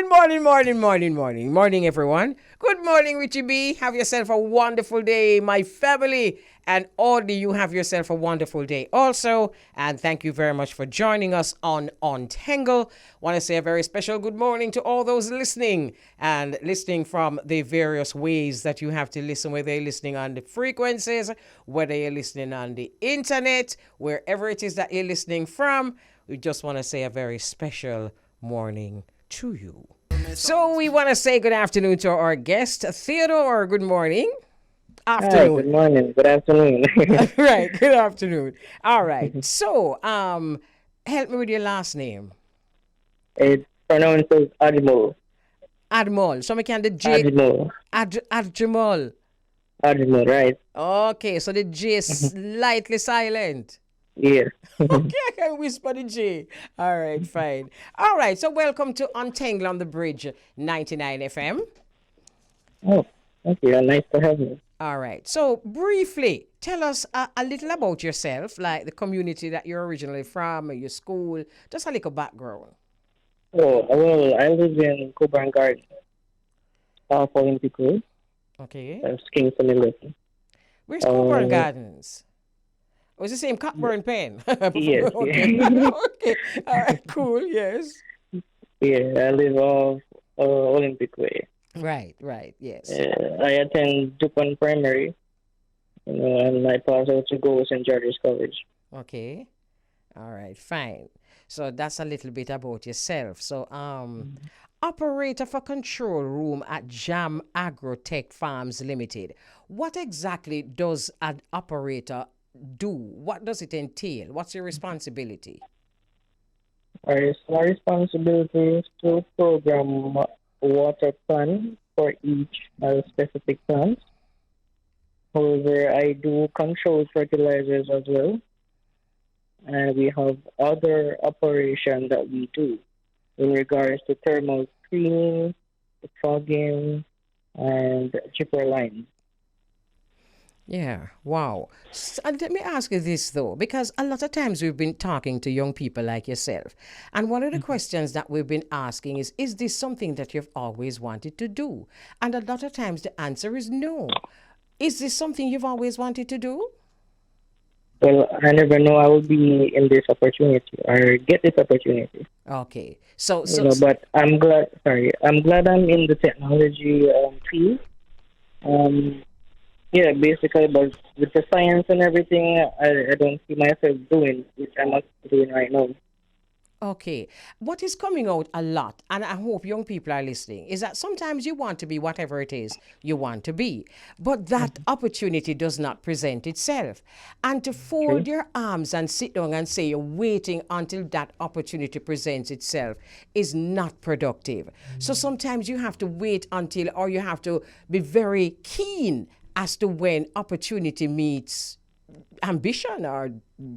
Morning, everyone. Good morning, Richie B. Have yourself a wonderful day, my family. And Audie, you have yourself a wonderful day also. And thank you very much for joining us on Untengle. Want to say a very special good morning to all those listening and listening from the various ways that you have to listen, whether you're listening on the frequencies, whether you're listening on the internet, wherever it is that you're listening from. We just want to say a very special morning to you. So we want to say good afternoon to our guest, Theodore. Good morning. Hi, good Afternoon. morning, good afternoon. Right, good afternoon. All right. So, help me with your last name. It's pronounced as Adjmul. Admol. So we can the J Adjmul. Adjmul. Adjmul, right? Okay, so the J is slightly silent. Yes. Okay, I can whisper the J. All right, fine. All right, so welcome to Untangle on the Bridge 99 FM. Oh, thank you. Nice to have you. All right. So, briefly, tell us a little about yourself, like the community that you're originally from, or your school, just a little background. Oh, well, I live in Coburn Garden, South Olympic Road, Okay. Kingston, Milwaukee. Where's Coburn Uh, Gardens? Oh, it's the same Cockburn pen. yes, Okay. yeah. Okay. All right. Cool. Yes. Yeah, I live off Olympic Way. Right. Right. Yes. I attend Dupont Primary, and I pass out to go St. George's College. Okay. All right. Fine. So that's a little bit about yourself. So, operator for control room at Jam-Agro Tech Farms Limited. What exactly does an operator do? What does it entail? What's your responsibility? Our responsibility is to program water plan for each specific plant. However, I do control fertilizers as well, and we have other operation that we do in regards to thermal screening, fogging, and chipper lines. Yeah, wow. And let me ask you this though, because a lot of times we've been talking to young people like yourself, and one of the questions that we've been asking is this something that you've always wanted to do? And a lot of times the answer is no. Is this something you've always wanted to do? Well, I never know I will be in this opportunity or get this opportunity. Okay. So, But I'm glad. Sorry, I'm glad I'm in the technology field. Um, Yeah, basically, but with the science and everything, I don't see myself doing, which I'm actually doing right now. okay. What is coming out a lot, and I hope young people are listening, is that sometimes you want to be whatever it is you want to be, but that opportunity does not present itself. And to True. fold your arms and sit down and say you're waiting until that opportunity presents itself is not productive. So sometimes you have to wait until, or you have to be very keen as to when opportunity meets ambition or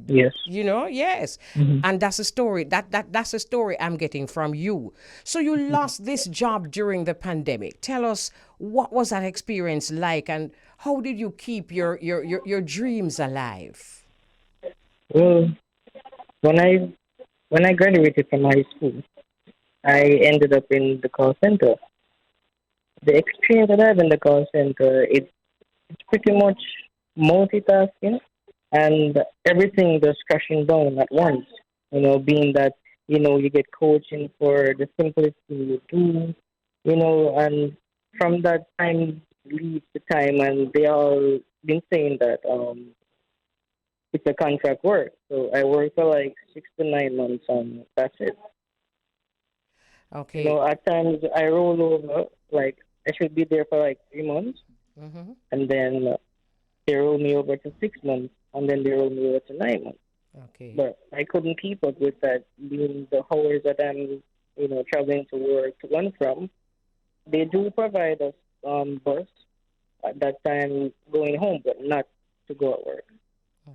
Yes. yes. Hmm. And that's a story that's a story I'm getting from you. So you lost this job during the pandemic. Tell us, what was that experience like, and how did you keep your dreams alive? Well, when I when I graduated from high school, I ended up in the call center. The experience that I have in the call center, it's pretty much multitasking and everything just crashing down at once. Being that you get coaching for the simplest thing you do, and from that time leads to time, and they all been saying that it's a contract work. So I work for like 6 to 9 months, and that's it. Okay. At times I roll over, like I should be there for like 3 months, Mm-hmm. and then they roll me over to 6 months, and then they roll me over to 9 months. Okay. But I couldn't keep up with that, being the hours that I'm, traveling to work to and from. They do provide us bus at that time going home, but not to go at work.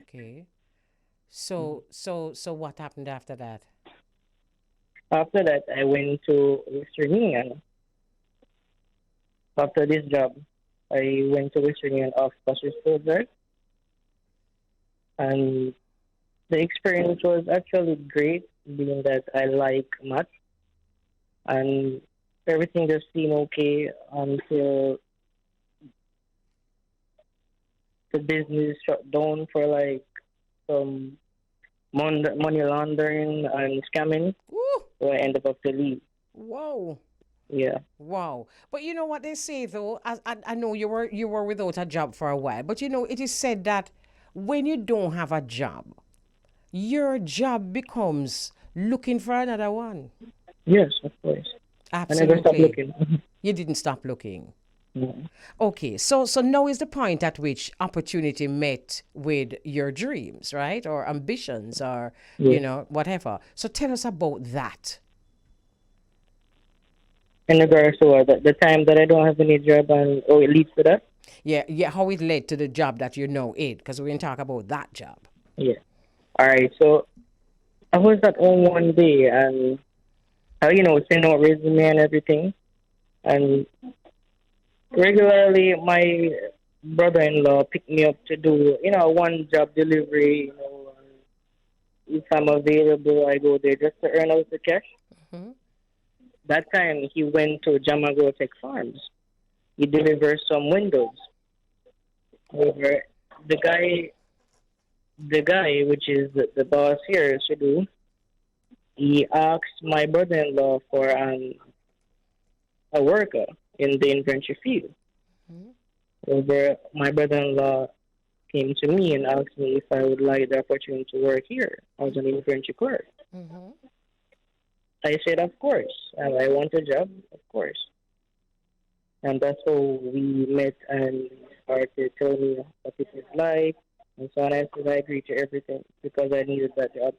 Okay. So what happened after that? After that, I went to Western Union. After this job, I went to Western Union off Buses Project, and the experience was actually great, being that I like math, and everything just seemed okay until the business shut down for like some money laundering and scamming. Woo! So I ended up to leave. Whoa. Yeah. Wow. But you know what they say though, I know you were without a job for a while, but you know it is said that when you don't have a job, your job becomes looking for another one. Yes, of course. I never stopped Absolutely. looking. You didn't stop looking. Yeah. Okay, so now is the point at which opportunity met with your dreams, right? Or ambitions or Yes. whatever. So tell us about that. In regards to the time that I don't have any job and it leads to that. Yeah, yeah, how it led to the job that you know in, because we didn't talk about that job. Yeah. All right. So I was at home one day and send out resume and everything. And regularly, my brother-in-law picked me up to do one job delivery. If I'm available, I go there just to earn out the cash. Hmm. That time he went to Jam-Agro Tech Farms. He delivered some windows. Over the guy, which is the boss here, Shidu, he asked my brother-in-law for a worker in the inventory field. Over my brother-in-law came to me and asked me if I would like the opportunity to work here as an inventory clerk. Hmm. I said, of course. And I want a job, of course. And that's how we met and started telling me what it is like. And so on. I said I agreed to everything because I needed that job.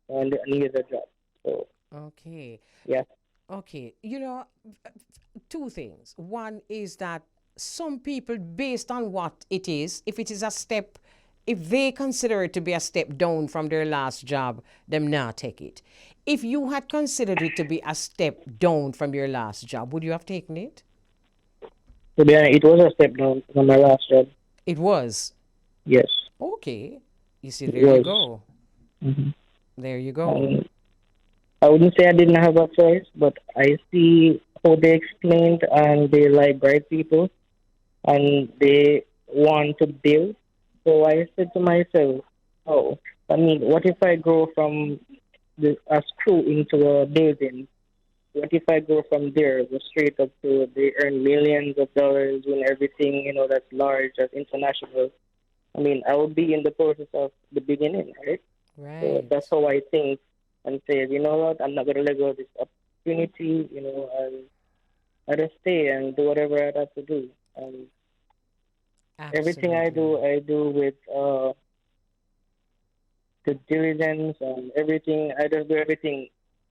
And I needed a job. So, Okay. yeah. Okay. Two things. One is that some people, based on what it is, if it is a step, if they consider it to be a step down from their last job, them not take it. If you had considered it to be a step down from your last job, would you have taken it? To be honest, it was a step down from my last job. It was. Yes, Okay. You see, it there you was. go. Hmm. There you go. And I wouldn't say I didn't have a choice, but I see how they explained and they like bright people and they want to build. So I said to myself, oh, I mean, what if I go from a screw into a building? What if I go from there, go straight up to they earn millions of dollars and everything, that's large, that's international. I mean, I would be in the process of the beginning, right? So that's Right. how I think and say, you know what, I'm not going to let go of this opportunity, and I just stay and do whatever I have to do. And everything Absolutely. I do with the diligence and everything. I just do everything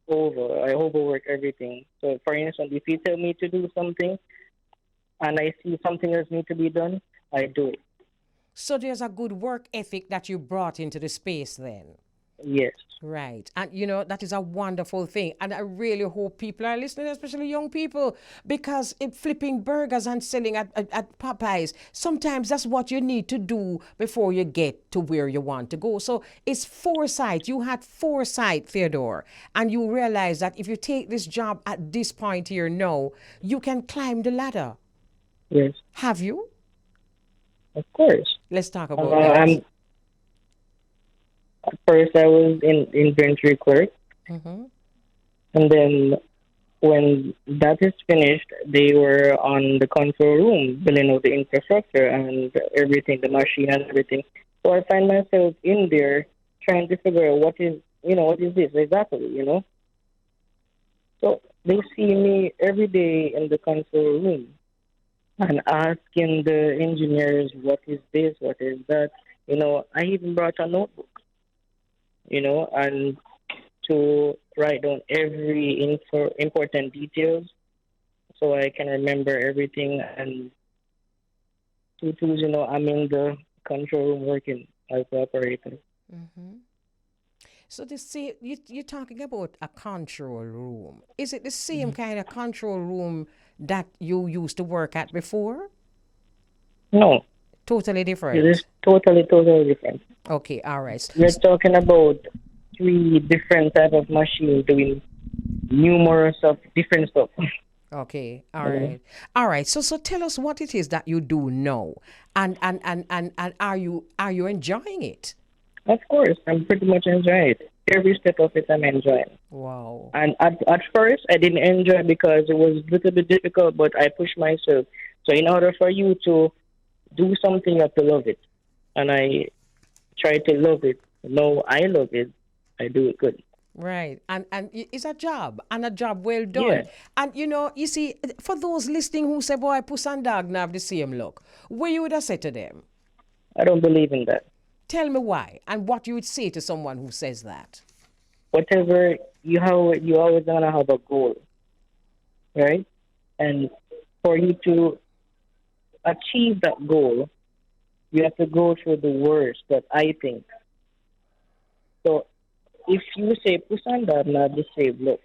over. I overwork everything. So, for instance, if you tell me to do something and I see something else need to be done, I do it. So there's a good work ethic that you brought into the space then. Yes. Right. And that is a wonderful thing. And I really hope people are listening, especially young people, because flipping burgers and selling at Popeyes, sometimes that's what you need to do before you get to where you want to go. So it's foresight. You had foresight, Theodore, and you realize that if you take this job at this point here now, you can climb the ladder. Yes. Have you? Of course. Let's talk about that. I'm At first I was in inventory clerk, Mm-hmm. and then when that is finished, they were on the control room, building out the infrastructure and everything, the machine and everything. So I find myself in there trying to figure out what is this exactly. So they see me every day in the control room and asking the engineers, what is this, what is that? I even brought a notebook, and to write down every important details so I can remember everything. And I'm in the control room working as the operator. Mm-hmm. So you're talking about a control room. Is it the same kind of control room that you used to work at before? No, Totally it is different. totally different. Okay, all right. We're talking about three different type of machines doing. numerous of different stuff. Okay, all You know, right, all right. So tell us what it is that you do know, and are you enjoying it? of course, I'm pretty much enjoying it. Every step of it, I'm enjoying. Wow. And at first, I didn't enjoy it because it was a little bit difficult, but I pushed myself. So in order for you to do something, you have to love it. And I try to love it. No, I love it. I do it good. Right. And it's a job and a job well Yeah, done. And you see, for those listening who say, boy, Puss and Dog now have the same look, what you would have said to them? I don't believe in that. Tell me why and what you would say to someone who says that. Whatever you have, you always gonna have a goal, right? And for you to achieve that goal, you have to go through the worst that I think. So if you say Pusanda, not the same look.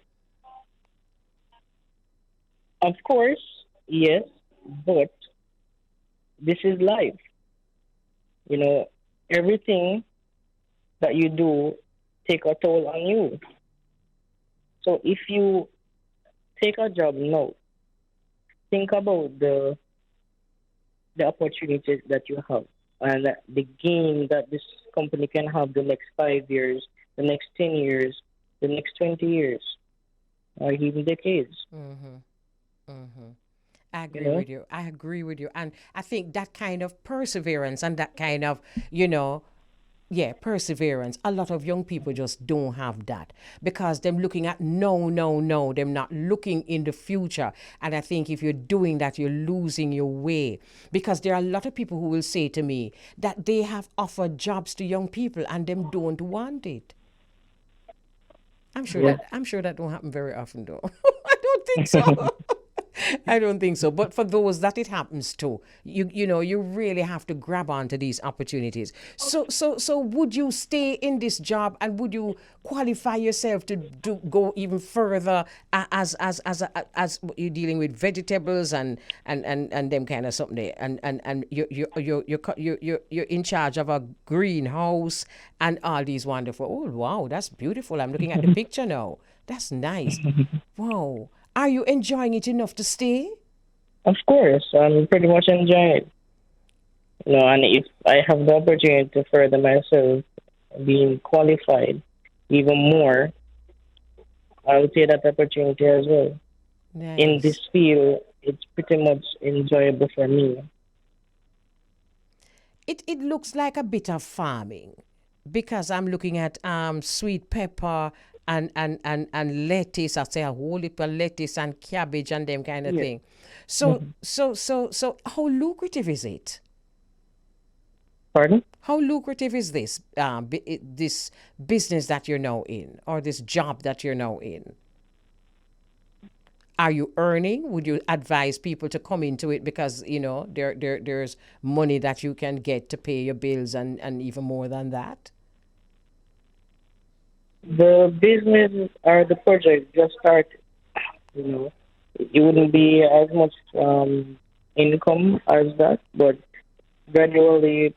Of course, yes, but this is life. You know, everything that you do take a toll on you. So if you take a job now, think about the opportunities that you have and the gain that this company can have the next 5 years, the next 10 years, the next 20 years, or even decades. Mm-hmm. Mm-hmm. I You agree know, with you. I agree with you. And I think that kind of perseverance and that kind of, you know, yeah, perseverance. A lot of young people just don't have that because them looking at no, no, no. Them not looking in the future. And I think if you're doing that, you're losing your way because there are a lot of people who will say to me that they have offered jobs to young people and them don't want it. yeah. I'm sure that don't happen very often though. I don't think so. I don't think so. But for those that it happens to, you really have to grab onto these opportunities. So would you stay in this job and would you qualify yourself to go even further as you're dealing with vegetables and them kind of something there and you're in charge of a greenhouse and all these wonderful. Oh wow, that's beautiful. I'm looking at the picture now. That's nice. Wow. Are you enjoying it enough to stay? Of course, I'm pretty much enjoying it. You know, and if I have the opportunity to further myself, being qualified even more, I would take that opportunity as well. In this Nice. field, it's pretty much enjoyable for me. It looks like a bit of farming because I'm looking at sweet pepper and lettuce. I say a whole heap of lettuce and cabbage and them kind of Yeah. thing. So Mhm. how lucrative is it? Pardon? How lucrative is this this business that you're now in or this job that you're now in? Are you earning? Would you advise people to come into it because there's money that you can get to pay your bills and even more than that? The business or the project just started. You know, it wouldn't be as much income as that, but gradually,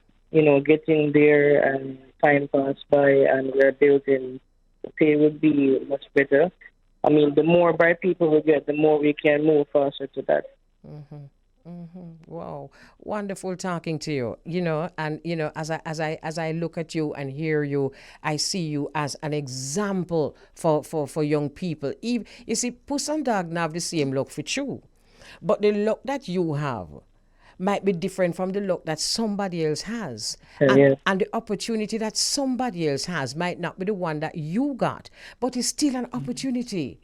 getting there and time pass by and we're building, the pay would be much better. I mean, the more bright people we get, the more we can move faster to that. Wow, wonderful talking to you. And as I look at you and hear you, I see you as an example for young people. You see, Puss and Dog now have the same look for you, but the look that you have might be different from the look that somebody else has. And Yeah, and the opportunity that somebody else has might not be the one that you got, but it's still an opportunity.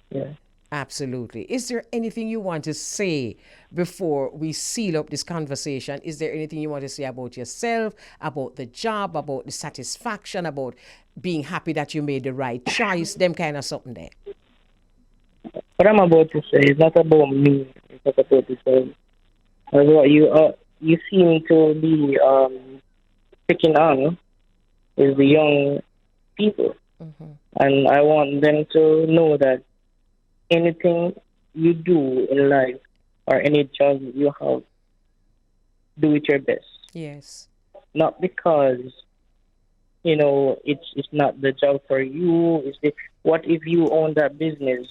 yeah. Absolutely. Is there anything you want to say before we seal up this conversation? Is there anything you want to say about yourself, about the job, about the satisfaction, about being happy that you made the right choice, them kind of something there? What I'm about to say is not about me. It's not about the same. As what you seem to be picking on is the young people, and I want them to know that anything you do in life or any job you have, do it your best. Yes. Not because it's not the job for you. What if you own that business,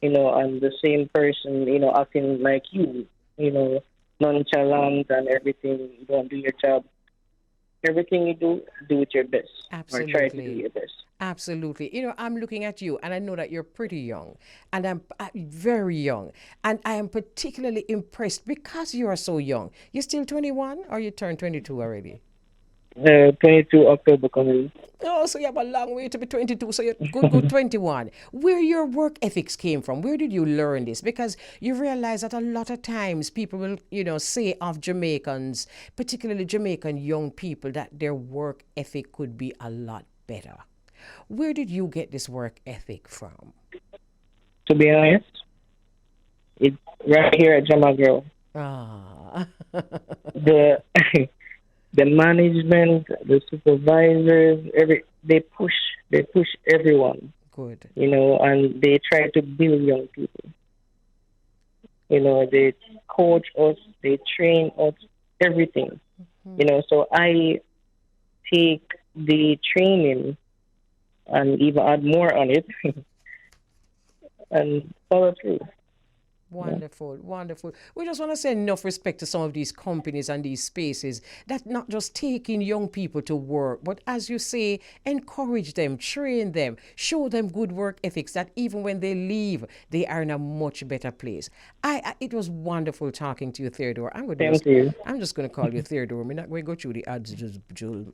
and the same person, acting like you, nonchalant and everything, you don't do your job. Everything you do it your best, or try to do Absolutely. your best. Absolutely. I'm looking at you and I know that you're pretty young and I'm very young. And I am particularly impressed because you are so young. You're still 21 or you turned 22 already? 22 October coming. Oh, so you have a long way to be 22. So you're good 21. Where your work ethics came from? Where did you learn this? Because you realize that a lot of times people will, say of Jamaicans, particularly Jamaican young people, that their work ethic could be a lot better. Where did you get this work ethic from? To be honest, it's right here at Jam-Agro. Ah, The the management, the supervisors, they push everyone, good. and they try to build young people. They coach us, they train us, everything. So I take the training and even add more on it and follow through. Yeah. Wonderful, wonderful. We just want to say enough respect to some of these companies and these spaces that not just taking young people to work, but as you say, encourage them, train them, show them good work ethics that even when they leave, they are in a much better place. It was wonderful talking to you, Theodore. Thank you. I'm just going to call you Theodore. We're not going to go through the ads, just Jul.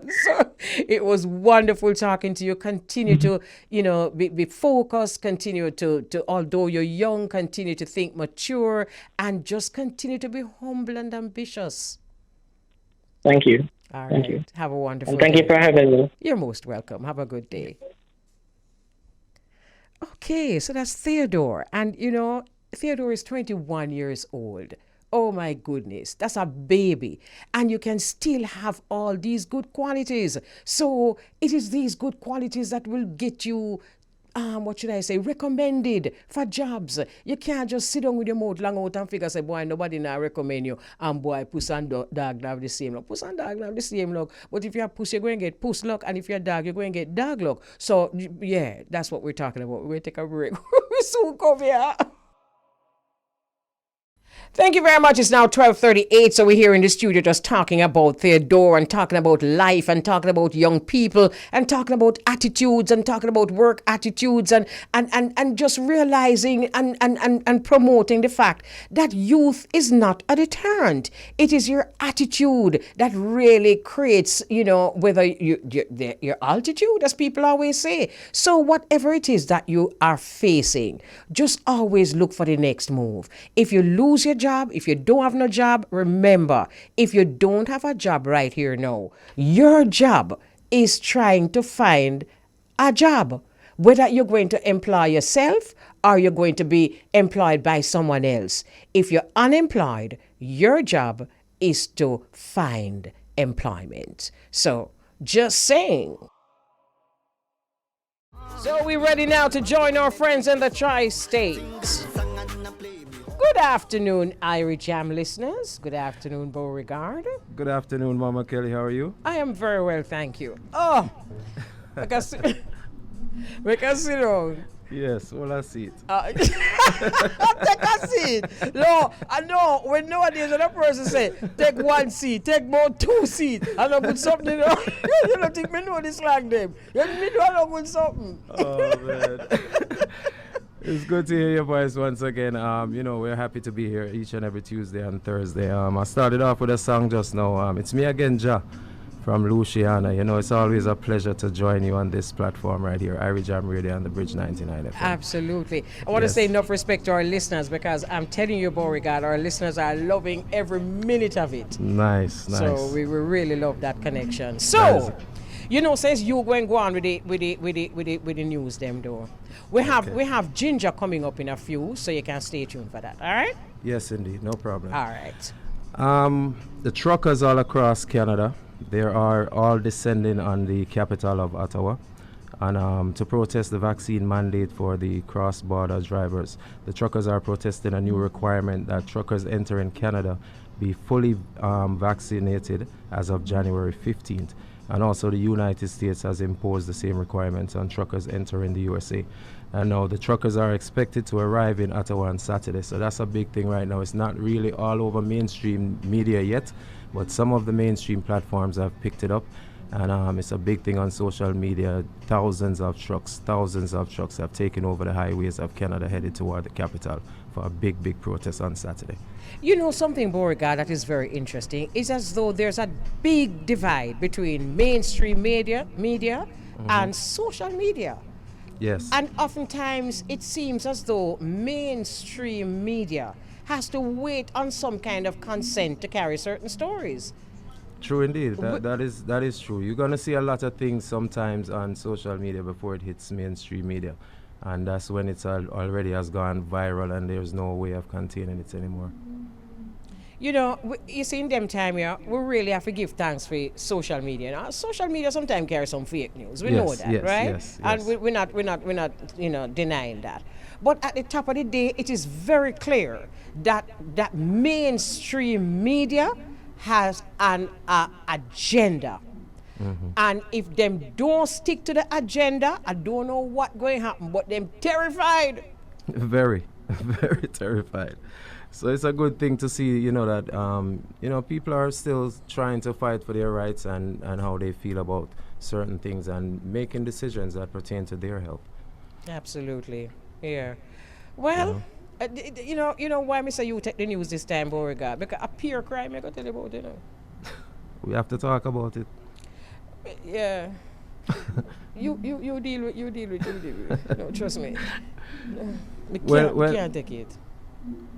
So it was wonderful talking to you. Continue to, be focused, continue to, although you're young, continue to think mature and just continue to be humble and ambitious. Thank you. All Thank right. you. Have a wonderful And thank you day. for having me. You're most welcome. Have a good day. Okay, so that's Theodore. And Theodore is 21 years old. Oh my goodness, that's a baby. And you can still have all these good qualities. So it is these good qualities that will get you, what should I say, recommended for jobs. You can't just sit down with your mouth long out and figure, say, boy, nobody now recommend you. And boy, puss and dog have the same luck. Puss and dog have the same luck. But if you're puss, you're going to get puss luck. And if you're dog, you're going to get dog luck. So, yeah, that's what we're talking about. We're going to take a break. We soon come here. Thank you very much. It's now 12:38, so we're here in the studio just talking about Theodore and talking about life and talking about young people and talking about attitudes and talking about work attitudes and just realizing and promoting the fact that youth is not a deterrent. It is your attitude that really creates, whether your altitude, as people always say. So whatever it is that you are facing, just always look for the next move. If you lose your job, if you don't have no job, remember, if you don't have a job right here now, your job is trying to find a job. Whether you're going to employ yourself or you're going to be employed by someone else. If you're unemployed, your job is to find employment. So, just saying. So we're ready now to join our friends in the tri-states. Good afternoon, Irie Jam listeners. Good afternoon, Beauregard. Good afternoon, Mama Kelly. How are you? I am very well, thank you. Oh, we can sit down. Yes, well, I see it. Take a seat. No, I know. When nowadays when a person say, take one seat, take more two seats, and I put something in you don't think me know this like them. You me know I put something. Oh, man. It's good to hear your voice once again. We're happy to be here each and every Tuesday and Thursday. I started off with a song just now. It's me again, Ja, from Luciana. It's always a pleasure to join you on this platform right here, Irish Jam Radio and the Bridge 99 FM. Absolutely. I want to say enough respect to our listeners because I'm telling you, Beauregard, our listeners are loving every minute of it. Nice. So we really love that connection. So, says you going to go on with the news them though. We have Ginger coming up in a few, so you can stay tuned for that. All right? Yes, indeed. No problem. All right. The truckers all across Canada, they are all descending on the capital of Ottawa and to protest the vaccine mandate for the cross-border drivers. The truckers are protesting a new requirement that truckers entering Canada be fully vaccinated as of January 15th. And also the United States has imposed the same requirements on truckers entering the USA. And now the truckers are expected to arrive in Ottawa on Saturday. So that's a big thing right now. It's not really all over mainstream media yet, but some of the mainstream platforms have picked it up. And it's a big thing on social media. Thousands of trucks have taken over the highways of Canada headed toward the capital for a big, big protest on Saturday. You know something, Beauregard, that is very interesting. It's as though there's a big divide between mainstream media and social media. Yes. And oftentimes it seems as though mainstream media has to wait on some kind of consent to carry certain stories. True indeed. That is true. You're gonna see a lot of things sometimes on social media before it hits mainstream media, and that's when it's already has gone viral, and there's no way of containing it anymore. You know, you see, in them time, yeah, we really have to give thanks for social media. Now, social media sometimes carries some fake news. We know that, right? Yes. And we're not, denying that. But at the top of the day, it is very clear that mainstream media has an agenda. And if them don't stick to the agenda, I don't know what going to happen, but them terrified. Very, very terrified. So it's a good thing to see, that, people are still trying to fight for their rights and how they feel about certain things and making decisions that pertain to their health. Absolutely. Yeah. Well, you know why me say you take the news this time, Beauregard? Because a peer crime, I got to tell you about, We have to talk about it. Yeah. you deal with it. No, trust me. Can't take it.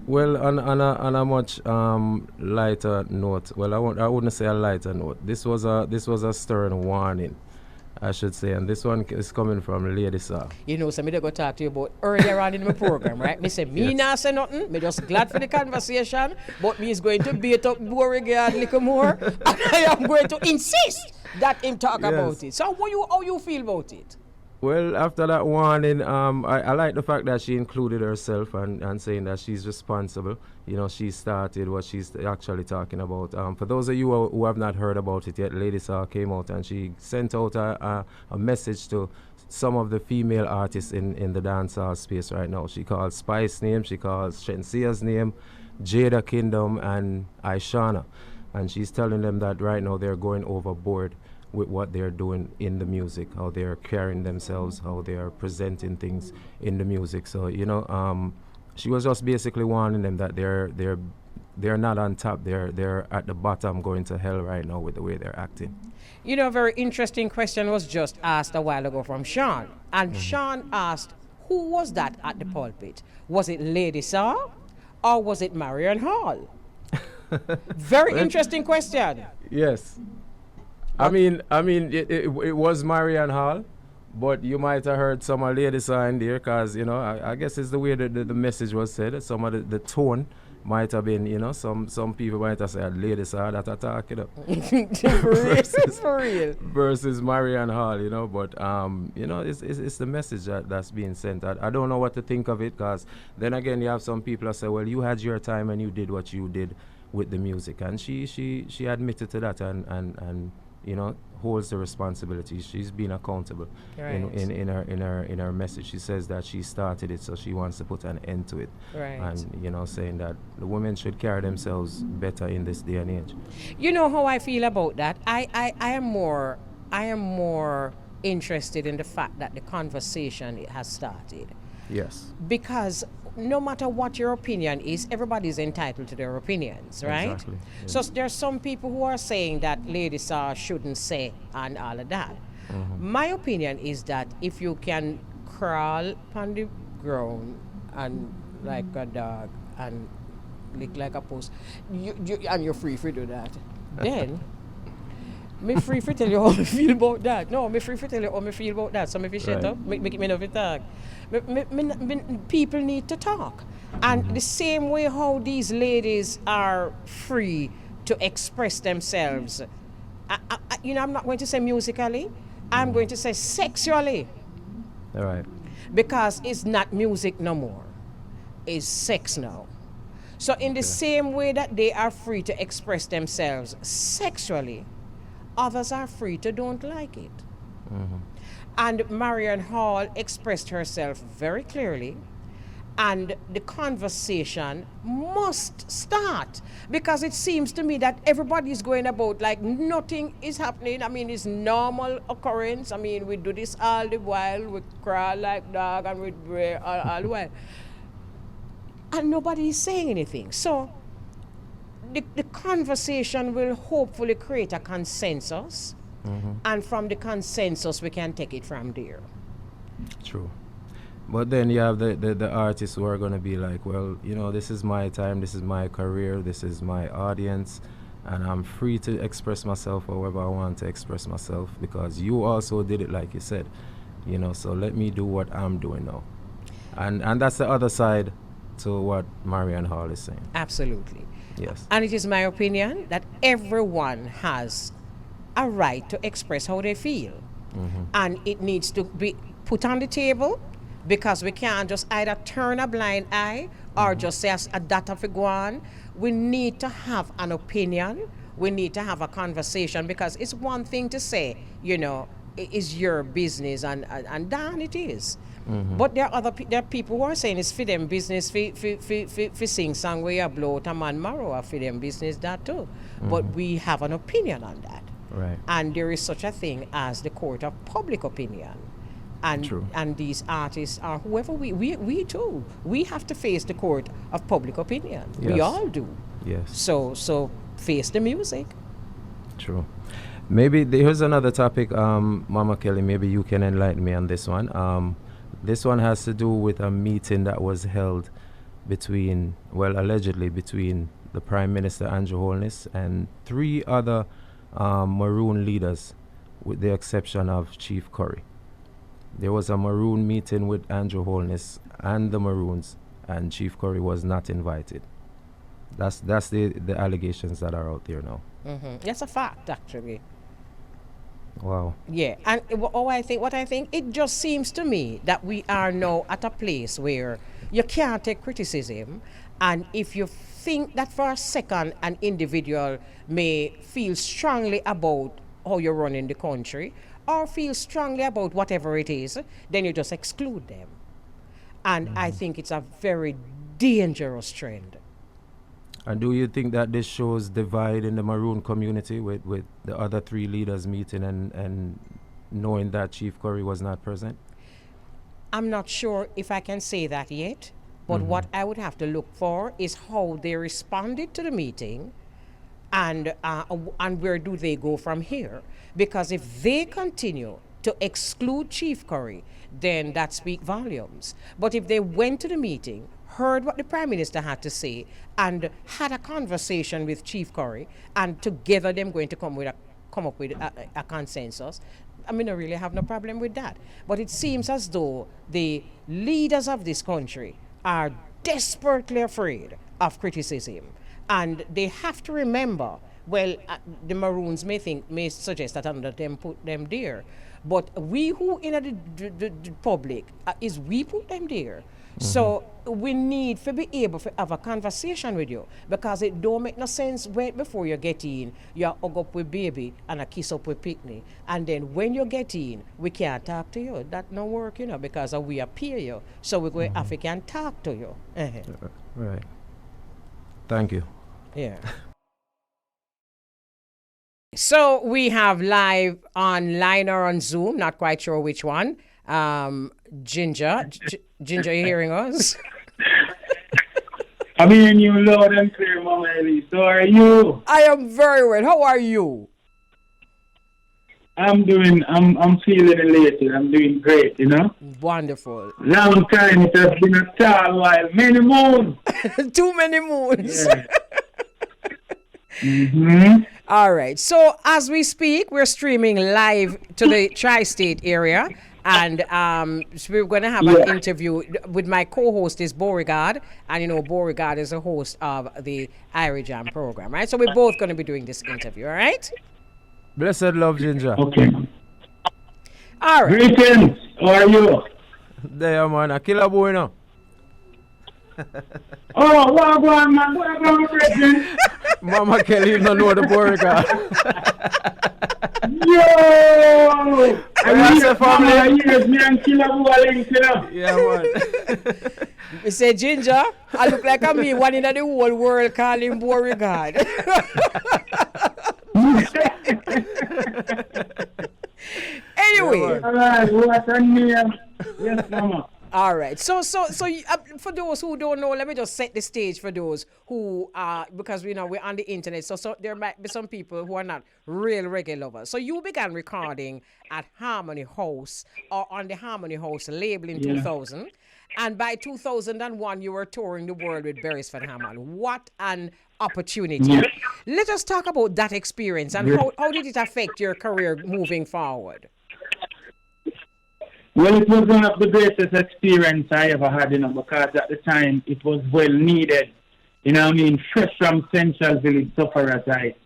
Well, on a much lighter note, I wouldn't say a lighter note. This was a stern warning, I should say, and this one is coming from Lady Saw. You know, somebody go talk to you about earlier on in my program, right? Me say, me not say nothing, me just glad for the conversation, but me is going to beat up Beauregard a little more, and I am going to insist that him talk about it. So how you feel about it? Well, after that warning, I like the fact that she included herself and saying that she's responsible. She started what she's actually talking about. For those of you who have not heard about it yet, Lady Saw came out and she sent out a message to some of the female artists in the dancehall space right now. She calls Spice name, she calls Shensia's name, Jada Kingdom, and Aishana. And she's telling them that right now they're going overboard with what they're doing in the music, how they're carrying themselves, how they are presenting things in the music. So she was just basically warning them that they're not on top. They're at the bottom, going to hell right now with the way they're acting. A very interesting question was just asked a while ago from Sean, and Sean asked, who was that at the pulpit? Was it Lady Saw or was it Marion Hall? Very interesting question. Yes. I mean, it was Marianne Hall, but you might have heard some of Lady Saw in there, because, I guess it's the way that the message was said. Some of the tone might have been, some people might have said Lady Saw that attack, For real. Versus Marianne Hall, but, it's the message that's being sent. I don't know what to think of it, because then again, you have some people that say, well, you had your time and you did what you did with the music. And she admitted to that and holds the responsibility. She's been accountable in her message. She says that she started it, so she wants to put an end to it. Right. And saying that the women should carry themselves better in this day and age. You know how I feel about that? I am more interested in the fact that the conversation has started. Yes. Because no matter what your opinion is, everybody's entitled to their opinions, right? Exactly. Yeah. So there's some people who are saying that Lady Saw shouldn't say and all of that. My opinion is that if you can crawl on the ground and like a dog and lick like a post, and you're free to do that, then me free to tell you how I feel about that. No, me free to tell you how I feel about that. So me fi shut up, make me know fi talk. People need to talk. And the same way how these ladies are free to express themselves, I'm not going to say musically, I'm going to say sexually. All right. Because it's not music no more. It's sex now. So in the same way that they are free to express themselves sexually, others are free to don't like it. And Marian Hall expressed herself very clearly, and the conversation must start, because it seems to me that everybody is going about like nothing is happening. I mean, it's normal occurrence. I mean, we do this all the while. We crawl like dog and we bray all the while. And nobody is saying anything. So the conversation will hopefully create a consensus. And from the consensus, we can take it from there. True. But then you have the artists who are going to be like, well, you know, this is my time, this is my career, this is my audience, and I'm free to express myself however I want to express myself, because you also did it like you said, you know, so let me do what I'm doing now. And that's the other side to what Marian Hall is saying. Absolutely. Yes. And it is my opinion that everyone has a right to express how they feel. And it needs to be put on the table, because we can't just either turn a blind eye or just say a data for go on. We need to have an opinion. We need to have a conversation, because it's one thing to say, you know, it's your business, and damn it is. But there are there are people who are saying it's for them business, for sing song where you blow out a man marrow, or for them business that too. But we have an opinion on that. Right. And there is such a thing as the court of public opinion. And these artists are whoever we too. We have to face the court of public opinion. Yes. We all do. Yes. So face the music. True. Maybe here's another topic, Mama Kelly, maybe you can enlighten me on this one. This one has to do with a meeting that was held allegedly between the Prime Minister Andrew Holness and 3 other Maroon leaders, with the exception of Chief Curry. There was a Maroon meeting with Andrew Holness and the Maroons, and Chief Curry was not invited. That's the allegations that are out there now. That's a fact, actually. Wow. Yeah, and what I think, it just seems to me that we are now at a place where you can't take criticism, and if you think that for a second an individual may feel strongly about how you're running the country, or feel strongly about whatever it is, then you just exclude them. And I think it's a very dangerous trend. And do you think that this shows divide in the Maroon community, with the other 3 leaders meeting and knowing that Chief Curry was not present? I'm not sure if I can say that yet, but what I would have to look for is how they responded to the meeting, and where do they go from here. Because if they continue to exclude Chief Curry, then that speaks volumes. But if they went to the meeting, heard what the Prime Minister had to say, and had a conversation with Chief Curry, and together them going to come up with a consensus, I mean, I really have no problem with that. But it seems as though the leaders of this country are desperately afraid of criticism. And they have to remember, the Maroons may suggest that under them put them there, but we who in the public we put them there. So we need to be able to have a conversation with you, because it don't make no sense wait before you get in, you hug up with baby and a kiss up with picnic, and then when you get in, we can't talk to you. That no work, because we appear you. So we go if we can talk to you. Right. Thank you. Yeah. So we have live online or on Zoom, not quite sure which one. Ginger, Ginger, you hearing us? I'm hearing you loud and clear, Mama Elise. How are you? I am very well. How are you? I'm feeling elated. I'm doing great, Wonderful. Long time. It has been a tall while. Many moons. Too many moons. Yeah. All right. So as we speak, we're streaming live to the tri-state area. And so we're going to have an interview with my co-host is Beauregard. And, Beauregard is a host of the irrigation program, right? So we're both going to be doing this interview, all right? Blessed love, Ginger. Okay. All right. Greetings. How are you? There, man. A killer boy now. Oh, what man? What brethren? Mama Kelly, you don't know the Beauregard. Yo! That's a family. Years, me and Killer Boo are linked, you know. Yeah, man. We say, Ginger, I look like a me, one in the whole world calling Beauregard. Anyway. All right, what a name. Yes, mama. All right. So, for those who don't know, let me just set the stage for those who because we're on the internet. So there might be some people who are not real reggae lovers. So you began recording at Harmony House or on the Harmony House label in 2000. And by 2001, you were touring the world with Beresford Hammond. What an opportunity. Yes. Let us talk about that experience and how did it affect your career moving forward? Well, it was one of the greatest experience I ever had, because at the time it was well needed. Fresh from Central Village Sufferers Heights.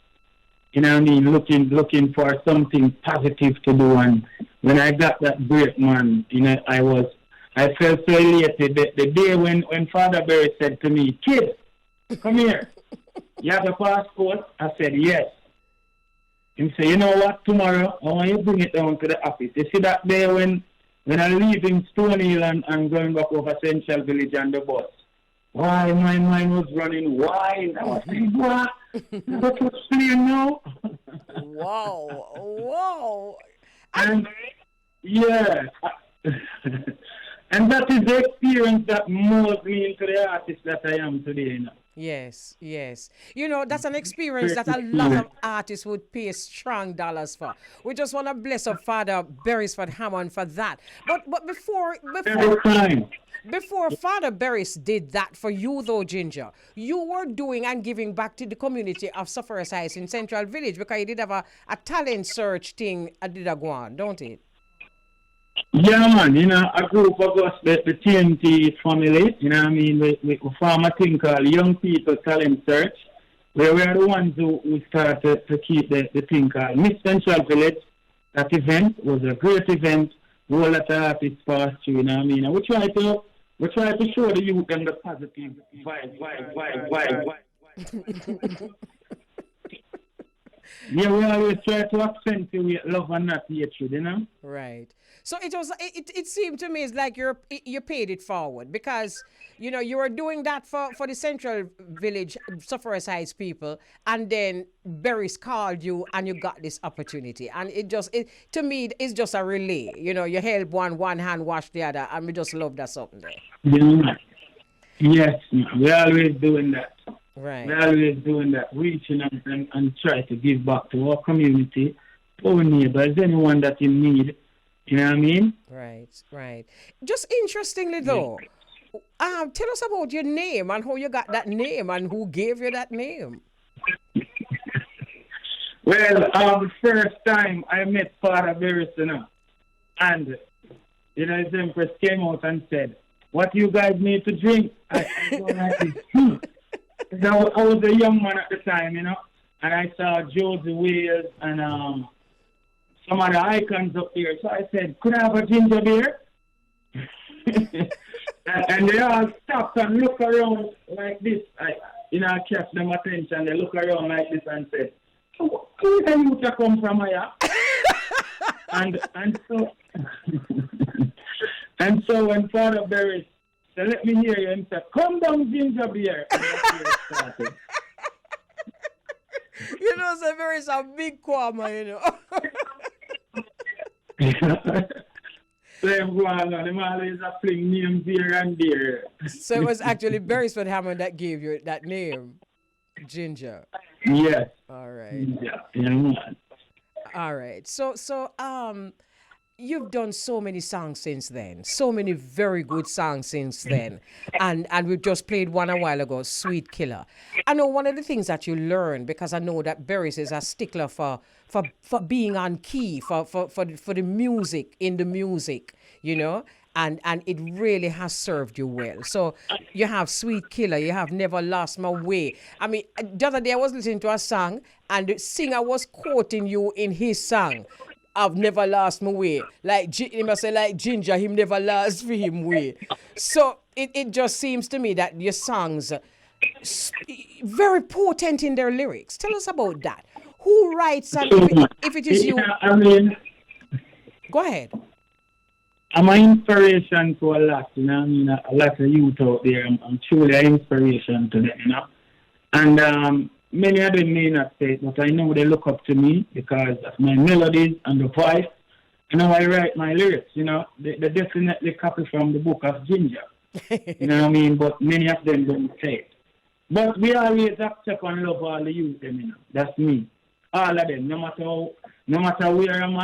Looking for something positive to do. And when I got that break, man, I felt so elated. The day when Father Berry said to me, "Kid, come here. You have a passport?" I said, "Yes." He said, "You know what, tomorrow I want you to bring it down to the office." You see that day when I'm leaving Stone Hill and going back over Central Village on the bus. Why, my mind was running wild. I was saying, what? What was playing now? Wow. And, yeah. And that is the experience that molds me into the artist that I am today, Yes. That's an experience that a lot of artists would pay strong dollars for. We just want to bless up Father Beresford Hammond for that. But before Father Beres did that for you, though, Ginger, you were doing and giving back to the community of Sufferers Heights in Central Village, because you did have a talent search thing at Didagwan, don't it? Yeah, man, a group of us, the TNT family, we form a thing called Young People Talent Search, where we are the ones who started to keep the thing called Miss Central Village. That event was a great event. We all let the artists pass through, And we try to show the youth and the positive vibe. Yeah, we always try to accentuate love and not hatred, Right. So it seemed to me it's like you paid it forward, because you were doing that for the Central Village Sufferers Heights people, and then Beres called you and you got this opportunity, and to me it's just a relay. You help one hand wash the other, and we just love that something there. Yeah. Yes, we're always doing that. Right. We're always doing that, reaching and try to give back to our community, our neighbors, anyone that's in need. You know what I mean? Right. Just interestingly, though, tell us about your name and how you got that name and who gave you that name. Well, the first time I met Father Beres, and his Empress came out and said, "What you guys need to drink?" I go like this. I was a young man at the time, and I saw Josie Wales and some other icons up there. So I said, "Could I have a ginger beer?" and they all stopped and look around like this. I catch them attention. They look around like this and said, "So where the youth come from here?" and so when Father Beres said, "Let me hear you," and said, "Come down, ginger beer." And that's where it started. So Beres a big kwama, Them always fling names here and there. So it was actually Beresford Hammond that gave you that name, Ginger. Yes. All right. Yeah. All right. So you've done so many songs since then, so many very good songs since then, and we've just played one a while ago, Sweet Killer. I know one of the things that you learn, because I know that Beres is a stickler for being on key, for the music in the music, and it really has served you well. So you have Sweet Killer, you have Never Lost My Way. I mean, the other day I was listening to a song and the singer was quoting you in his song. "I've never lost my way." He must say, like Ginger, him never lost for him way. So it just seems to me that your songs very potent in their lyrics. Tell us about that. Who writes and if it is you? Yeah, I mean, Go ahead. I'm an inspiration to a lot, you know. I mean, a lot of youth out there. I'm truly an inspiration to them, you know. And many of them may not say it, but I know they look up to me because of my melodies and the voice. And how I write my lyrics, you know. They definitely copy from the book of Ginger. You know what I mean? But many of them don't say it. But we always accept and love all the youth, them, you know. That's me. All of them, no matter where I'm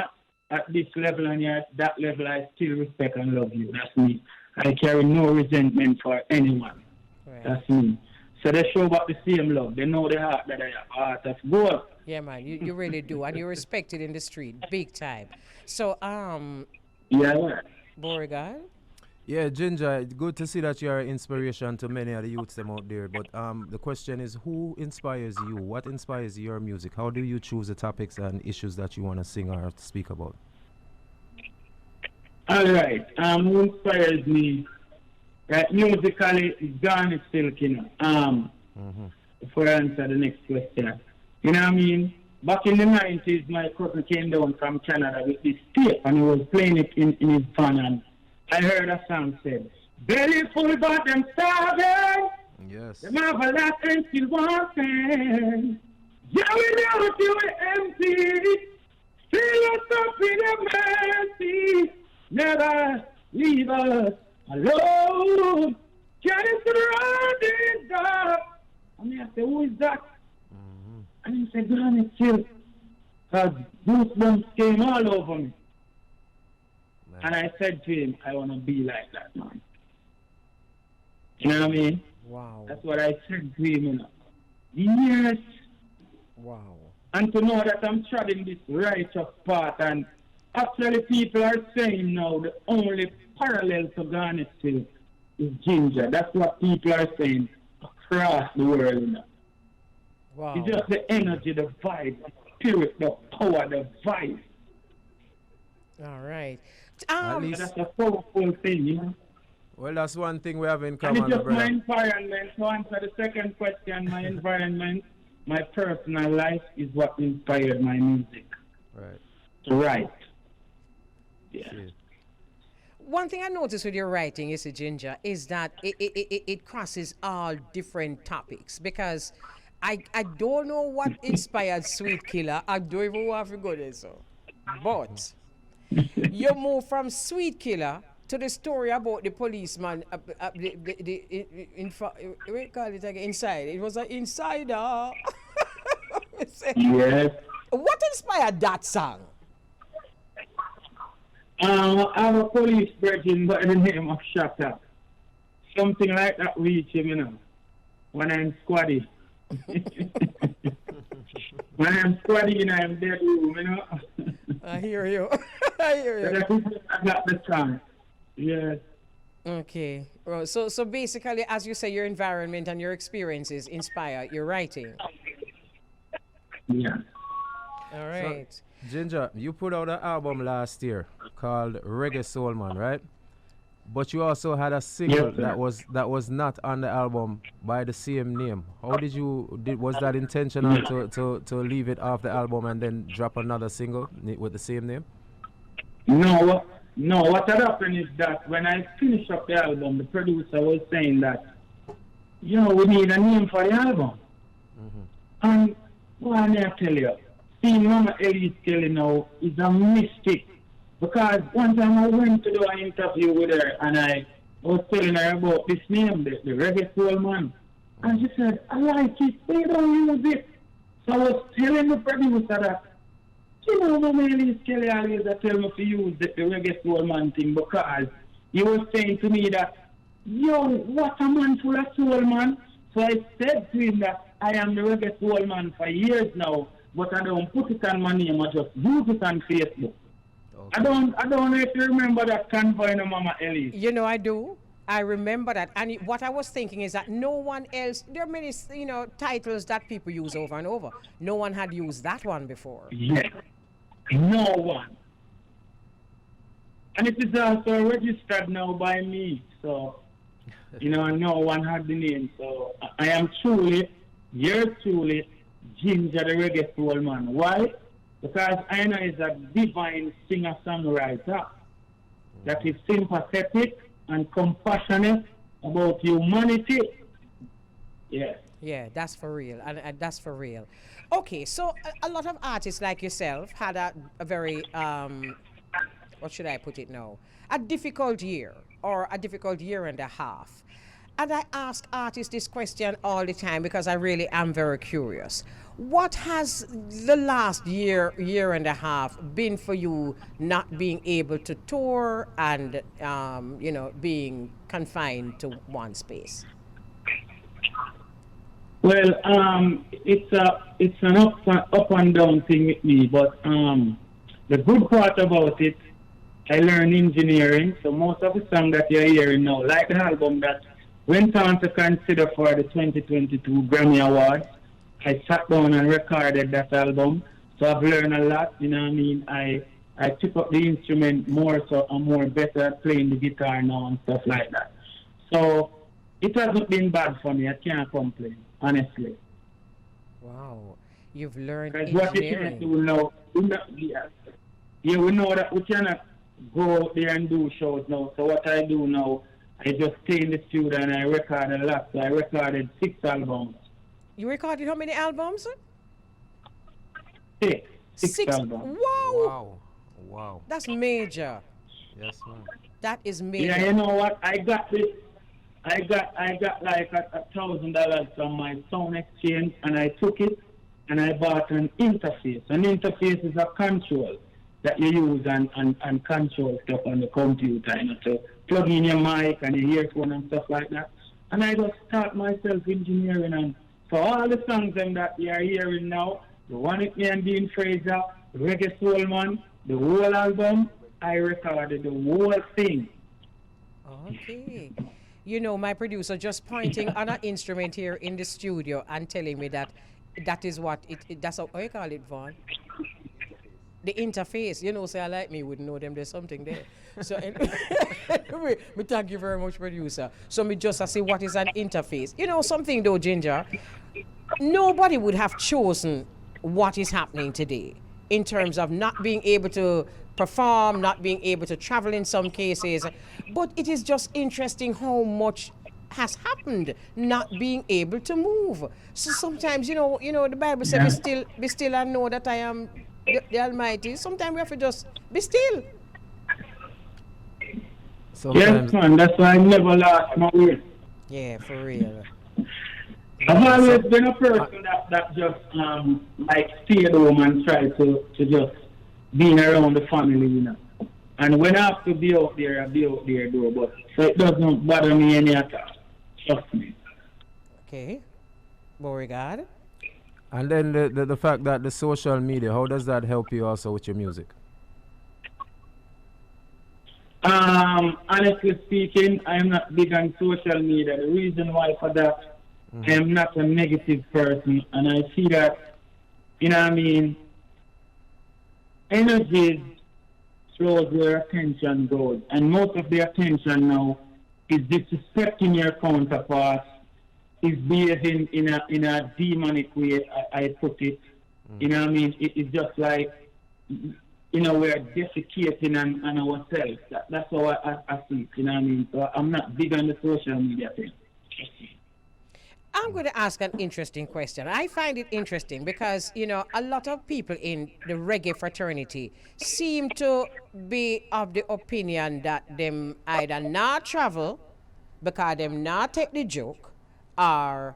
at this level and you're at that level, I still respect and love you. That's me. I carry no resentment for anyone. Right. That's me. So they show about the same love. They know the heart that I have, heart of gold. Yeah, man, you really do, and you're respected in the street, big time. So, Yeah. Beauregard. Yeah, Ginger, good to see that you are an inspiration to many of the youths them out there. But the question is, who inspires you? What inspires your music? How do you choose the topics and issues that you want to sing or speak about? All right. Who inspires me? Right, musically, is Garnet Silk, you know. Before I answer the next question. You know what I mean? Back in the 90s, my cousin came down from Canada with this tape and he was playing it in his van, and I heard a song said, belly full but I'm starving. Yes. The marvelous and still wanting. Yeah, without you we're empty. Fill us up with a mercy. Never leave us alone. Get us around in dark. I mean, I said, who is that? And he said, Granny Chill. Because goosebumps came all over me. Man. And I said to him, I want to be like that, man. You know what I mean? Wow. That's what I said to him, you know. Yes. Wow. And to know that I'm treading this righteous path, and actually people are saying now the only parallel to Garnet Chill is Ginger. That's what people are saying across the world, you know. Wow. It's just the energy, the vibe, the spirit, the power, the vibe. All right. That's a powerful thing, you know. Well, that's one thing we have in And common, it's just brother. my environment. To answer the second question, my environment, my personal life is what inspired my music. Right. To write. Yeah. Shit. One thing I noticed with your writing, is Ginger, is that it crosses all different topics, because I don't know what inspired Sweet Killer. I don't even want to go there, so. But you move from Sweet Killer to the story about the policeman, we call it again, inside. It was an insider. Yes. What inspired that song? I have a police virgin by the name of Shatta. Something like that reach him, you know, when I'm squaddy. When I'm squaddy, you know, I'm dead room, you know. I hear you. I hear you. I got the song. Yes. Okay. Well, so basically, as you say, your environment and your experiences inspire your writing. Yeah. All right. So, Ginger, you put out an album last year called Reggae Soul Man, right? But you also had a single that was not on the album by the same name. How was that intentional to leave it off the album and then drop another single with the same name? No, what had happened is that when I finished up the album, the producer was saying that, you know, we need a name for the album. And what I tell you, seeing Mama Elise Kelly now is a mistake. Because one time I went to do an interview with her and I was telling her about this name, the Reggae Soul Man. And she said, I like it, they don't use it. So I was telling the producer that, you know, Mama Elise Kelly always tell me to use the Reggae Soul Man thing, because he was saying to me that, yo, what a man full of soul, man. So I said to him that I am the Reggae Soul Man for years now, but I don't put it on my name, I just use it on Facebook. Okay. I don't know if you remember that convoy, no, Mama Elise. You know, I do. I remember that. And what I was thinking is that no one else, there are many, you know, titles that people use over and over. No one had used that one before. Yes. No one. And it is also registered now by me. So, you know, no one had the name. So I am truly, yours truly, Ginger the Reggae Soul Man. Why? Because I know is a divine singer-songwriter that is sympathetic and compassionate about humanity. Yes. Yeah, that's for real, and that's for real. Okay, so a lot of artists like yourself had a very what should I put it now? A difficult year or a difficult year and a half. And I ask artists this question all the time because I really am very curious. What has the last year and a half been for you not being able to tour and, being confined to one space? Well, it's an up and down thing with me, but the good part about it, I learned engineering, so most of the songs that you're hearing now, like the album that went on to consider for the 2022 Grammy Awards, I sat down and recorded that album, so I've learned a lot, you know what I mean? I took up the instrument more, so I'm more better at playing the guitar now and stuff like that. So it hasn't been bad for me, I can't complain, honestly. Wow, you've learned Because what you engineering. can't do now, we know that we cannot go out there and do shows now. So what I do now, I just stay in the studio and I record a lot. So I recorded 6 albums. You recorded how many albums? 6. 6 6. albums. Wow. Wow. That's major. Yes, man. That is major. Yeah, you know what? I got this. I got like $1,000 from my sound exchange, and I took it and I bought an interface. An interface is a control that you use and control stuff on the computer, to plug in your mic and your earphone and stuff like that. And I just start myself engineering, and for all the songs that you're hearing now, the one with me and Dean Fraser, Reggae Soul Man, the whole album, I recorded the whole thing. Okay. My producer just pointing on an instrument here in the studio and telling me that is what that's how you call it, Vaughn. The interface, say I like me wouldn't know them. There's something there. So anyway, me thank you very much, producer. So me just see what is an interface. Something though, Ginger. Nobody would have chosen what is happening today in terms of not being able to perform, not being able to travel in some cases. But it is just interesting how much has happened not being able to move. So sometimes, the Bible says, be still and know that I am the Almighty. Sometimes we have to just be still. Yes, man, that's why I never lost my way. Yeah, for real. I've always been a person that just like stay at home and try to just being around the family, And when I have to be out there, I be out there though, but so it doesn't bother me any at all. Trust me. Okay. Beauregard. And then the fact that the social media, how does that help you also with your music? Honestly speaking, I'm not big on social media. The reason why for that, I am not a negative person, and I see that, energy flows where attention goes, and most of the attention now is disrespecting your counterparts, is behaving in a demonic way, I put it. It's just like, we're defecating on ourselves. That's how I see it, So I'm not big on the social media thing. I'm going to ask an interesting question. I find it interesting because, a lot of people in the reggae fraternity seem to be of the opinion that them either not travel because them not take the joke, or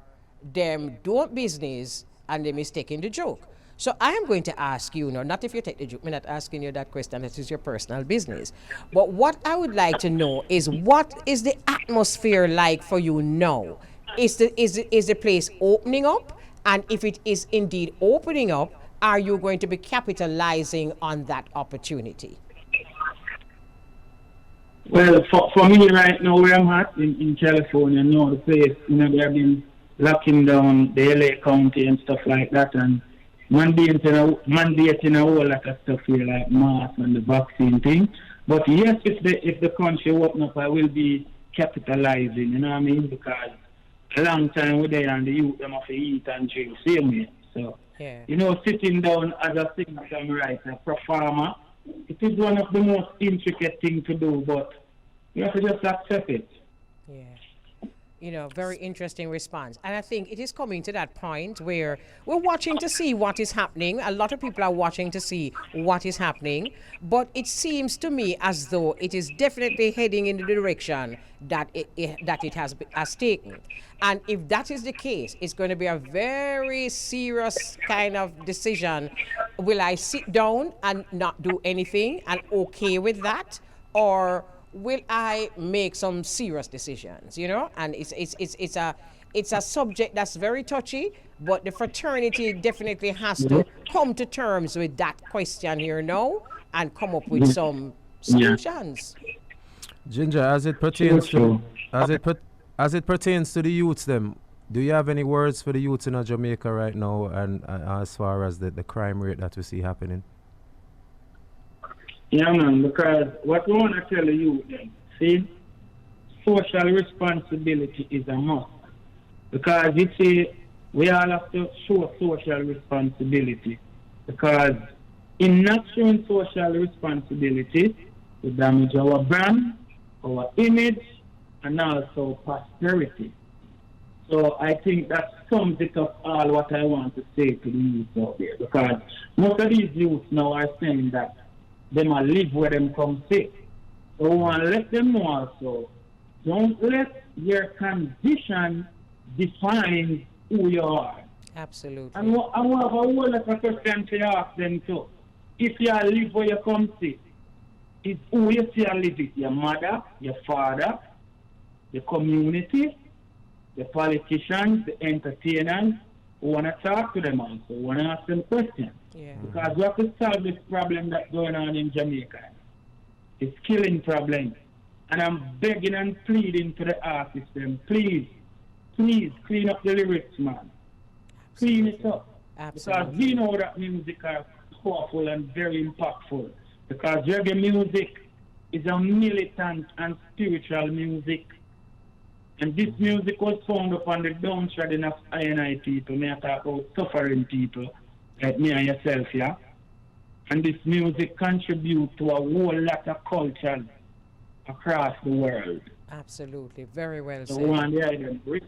them don't business and they mistaking the joke. So I am going to ask you, not if you take the joke, I'm not asking you that question, that is your personal business. But what I would like to know is, what is the atmosphere like for you now? Is the place opening up? And if it is indeed opening up, are you going to be capitalizing on that opportunity? Well, for me right now, where I'm at in California, the place, they have been locking down the LA County and stuff like that, and mandating a whole lot of stuff here, like mask and the vaccine thing. But yes, if the country open up, I will be capitalizing, Because a long time we're there and the youth them have to eat and drink, same way. So, Yeah. sitting down as a singer-songwriter, performer, it is one of the most intricate things to do, but you have to just accept it. Yeah. Very interesting response. And I think it is coming to that point where we're watching to see what is happening. A lot of people are watching to see what is happening. But it seems to me as though it is definitely heading in the direction that it has taken. And if that is the case, it's going to be a very serious kind of decision. Will I sit down and not do anything and okay with that? Or will I make some serious decisions? And it's a subject that's very touchy, but the fraternity definitely has to come to terms with that question here now and come up with some Yeah. solutions. Ginger, True. as it pertains to the youths, them, do you have any words for the youths in Jamaica right now, and as far as the crime rate that we see happening? Yeah, man, because what we want to tell you, see, social responsibility is a must. Because you see, we all have to show social responsibility. Because in not showing social responsibility, we damage our brand, our image, and also prosperity. So I think that sums it up all what I want to say to the youth out there. Because most of these youths now are saying that they might live where them come sick. So we want to let them know also, don't let your condition define who you are. Absolutely. And I have a whole lot of questions to ask them too. If you live where you come sick, is who you see live with? Your mother, your father, the community, the politicians, the entertainers. We want to talk to them also. We want to ask them questions. Yeah. Because we have to solve this problem that's going on in Jamaica. It's killing problem. And I'm begging and pleading to the artists, them, please clean up the lyrics, man. Clean it up. Absolutely. Because we know that music are powerful and very impactful. Because reggae music is a militant and spiritual music. And this music was found upon the downtrodden of I&I people. May I talk about suffering people like me and yourself, yeah? And this music contributes to a whole lot of cultures across the world. Absolutely. Very well So said. one day I didn't reach.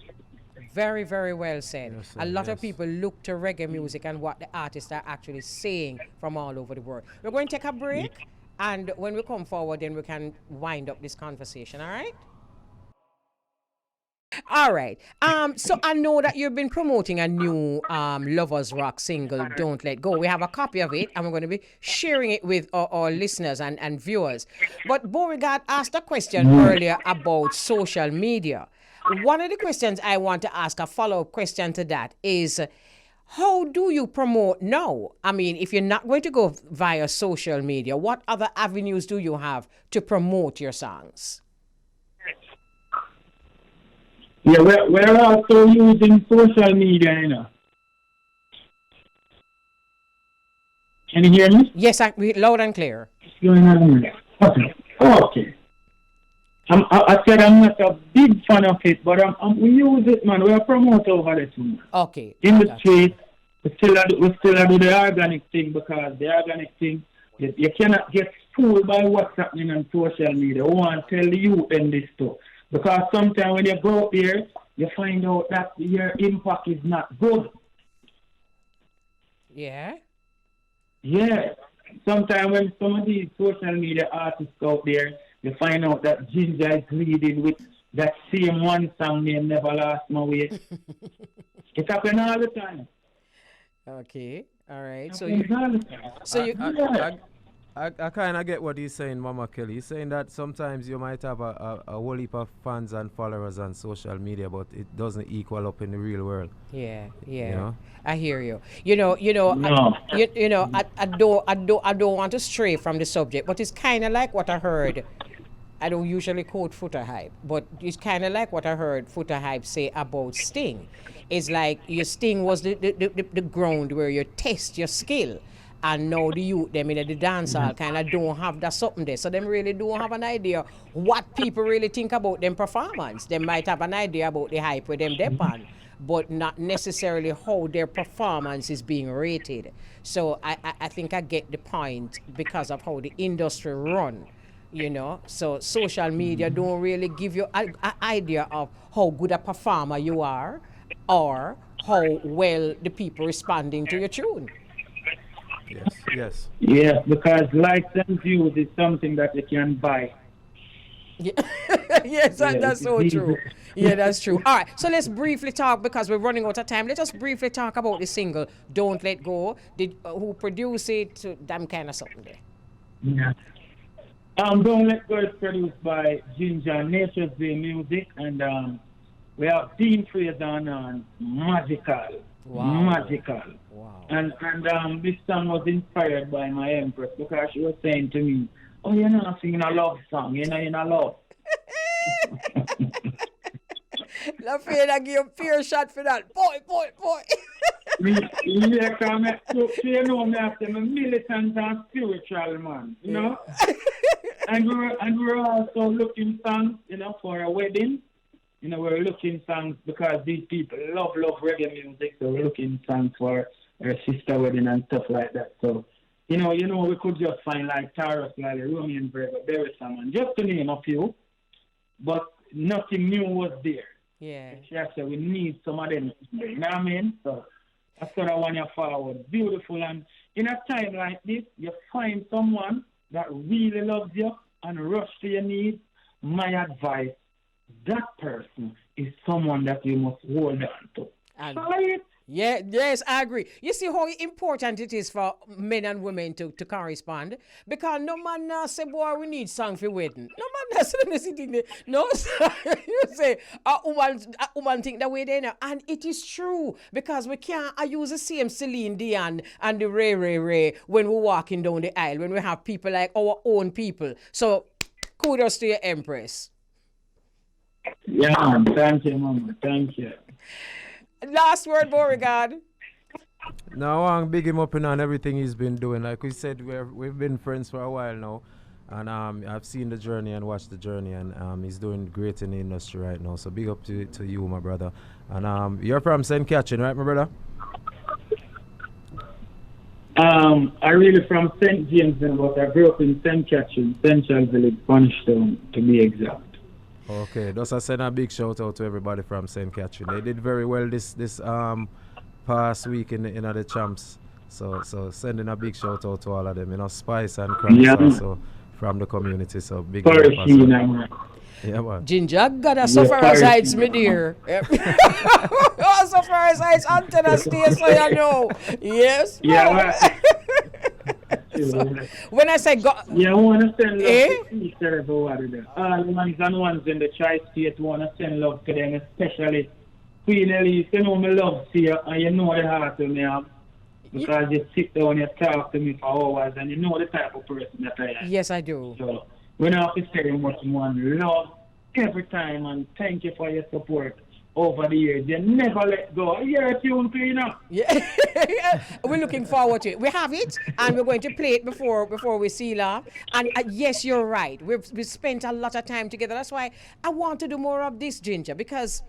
Very, very well said. Yes, sir, A lot of yes. people look to reggae music and what the artists are actually saying from all over the world. We're going to take a break, and when we come forward, then we can wind up this conversation, all right? All right. So I know that you've been promoting a new Lovers Rock single, Don't Let Go. We have a copy of it, and we're going to be sharing it with our listeners and viewers. But Beauregard asked a question earlier about social media. One of the questions I want to ask, a follow-up question to that, is how do you promote now? I mean, if you're not going to go via social media, what other avenues do you have to promote your songs? Yeah, we're also using social media, you know. Can you hear me? Yes, loud and clear. What's going on here? Okay. Okay. I said I'm not a big fan of it, but we use it, man. We're promote over it, man. Okay. In the street, we still do the organic thing, because the organic thing, you cannot get fooled by what's happening on social media. We want to tell the youth in this too. Because sometimes when you go up here, you find out that your impact is not good. Yeah. Yeah. Sometimes when some of these social media artists out there, you find out that Ginger is leading with that same one song name, Never Lost My Way. It happens all the time. Okay. All right. I kind of get what he's saying, Mama Kelly. He's saying that sometimes you might have a whole heap of fans and followers on social media, but it doesn't equal up in the real world. Yeah. You know? I hear you. No. I don't want to stray from the subject, but it's kind of like what I heard. I don't usually quote Footer Hype, but it's kind of like what I heard Footer Hype say about Sting. It's like your Sting was the ground where you test your skill. And now the youth, them in the dance hall, kind of don't have that something there. So them really don't have an idea what people really think about them performance. They might have an idea about the hype with them depend. but not necessarily how their performance is being rated. So I think I get the point because of how the industry run. So social media don't really give you an idea of how good a performer you are, or how well the people responding to your tune. Yes, yes. Yes, because likes and views is something that you can buy. Yeah. Yes, Yeah, that's it's so easy. true. Yeah, that's true. All right, so let's briefly talk because we're running out of time. Let us briefly talk about the single "Don't Let Go." Did who produced it? Them kind of something there. Yeah. Don't Let Go is produced by Ginger Nature's Day Music, and we have Dean Fraser on Magical. Wow. Magical. Wow. And this song was inspired by my empress because she was saying to me, "Oh, you're not singing a love song, you're not love." Afraid I give you a fair shot for that. Boy. Yeah, come so me after I'm a militant and spiritual man, and we were also looking songs, for a wedding. We're looking songs because these people love reggae music, so we're looking songs for our sister wedding and stuff like that. So, we could just find like Taurus, like Romeo and Berry Salmon, just to name a few, but nothing new was there. Yeah. She said we need some of them. You know what I mean? So that's what I want you forward. Beautiful. And in a time like this, you find someone that really loves you and rush to your needs. My advice, that person is someone that you must hold on to. And Try it. yeah, yes, I agree. You see how important it is for men and women to correspond? Because no man now say, boy, we need song for wedding. No man now say, them sitting there. No, you say, a woman think that way there now. And it is true, because we can't use the same Celine Dion and the Ray when we're walking down the aisle, when we have people like our own people. So, kudos to your Empress. Yeah, thank you, Mama. Thank you. Last word, Beauregard. Now I want to big him up on everything he's been doing. Like we said, we've been friends for a while now, and I've seen the journey and watched the journey, and he's doing great in the industry right now. So big up to you, my brother. And you're from St. Catherine, right, my brother? I really from St. James, but I grew up in St. Catherine, Central Village, Punchtown, to be exact. Okay, just I send a big shout out to everybody from St. Catherine. They did very well this past week in the champs. So sending a big shout out to all of them. Spice and Cranks also from the community. So big up. Yeah, man. Ginger, got a suffer sides, me dear. Suffer sides, antenna stay, so you know. Yes. Yeah, right. So, when I say God, yeah, I want to send love to each and every one of them. All the ones and ones in the tri-state want to send love to them, especially Queen Elise. You know me love to you, and you know the heart of me have. Because you sit down and you talk to me for hours, and you know the type of person that I am. Yes, I do. So, when I have to say much more love every time, and thank you for your support over the years. You never let go. You're a tune cleaner. Yeah. We're looking forward to it. We have it, and we're going to play it before we seal off. And yes, you're right. We've spent a lot of time together. That's why I want to do more of this, Ginger, because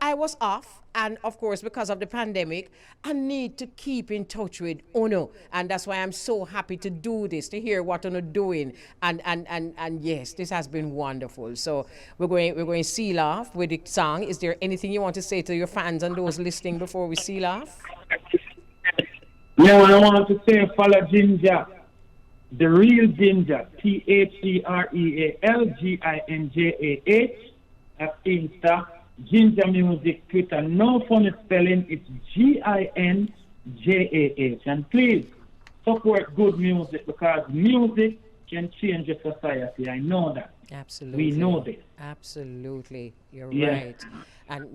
I was off, and of course because of the pandemic, I need to keep in touch with Uno, and that's why I'm so happy to do this, to hear what Uno doing, and yes, this has been wonderful. So we're going to seal off with the song. Is there anything you want to say to your fans and those listening before we seal off? Yeah, I want to say follow Ginger, the real Ginger, TheRealGinjah at Insta. Ginger Music, Twitter, no funny spelling, it's Ginjah. And please support good music, because music can change a society. I know that. Absolutely. We know this. Absolutely. You're Yeah. right. And,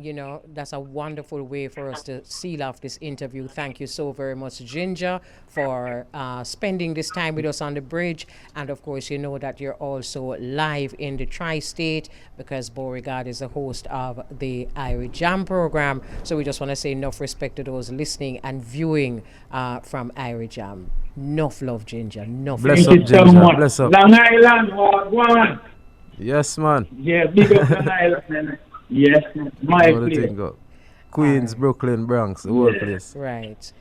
that's a wonderful way for us to seal off this interview. Thank you so very much, Ginger, for spending this time with us on the bridge. And, of course, you know that you're also live in the tri-state, because Beauregard is the host of the Irish Jam program. So we just want to say enough respect to those listening and viewing from Irish Jam. Enough love, Ginger. Enough Bless love. up, Ginger. Bless up. Long Island, one. Yes, man. Yeah, big up Long Island. Yes, my How the place. thing go? Queens, Alright. Brooklyn, Bronx, the whole Yeah. place. Right.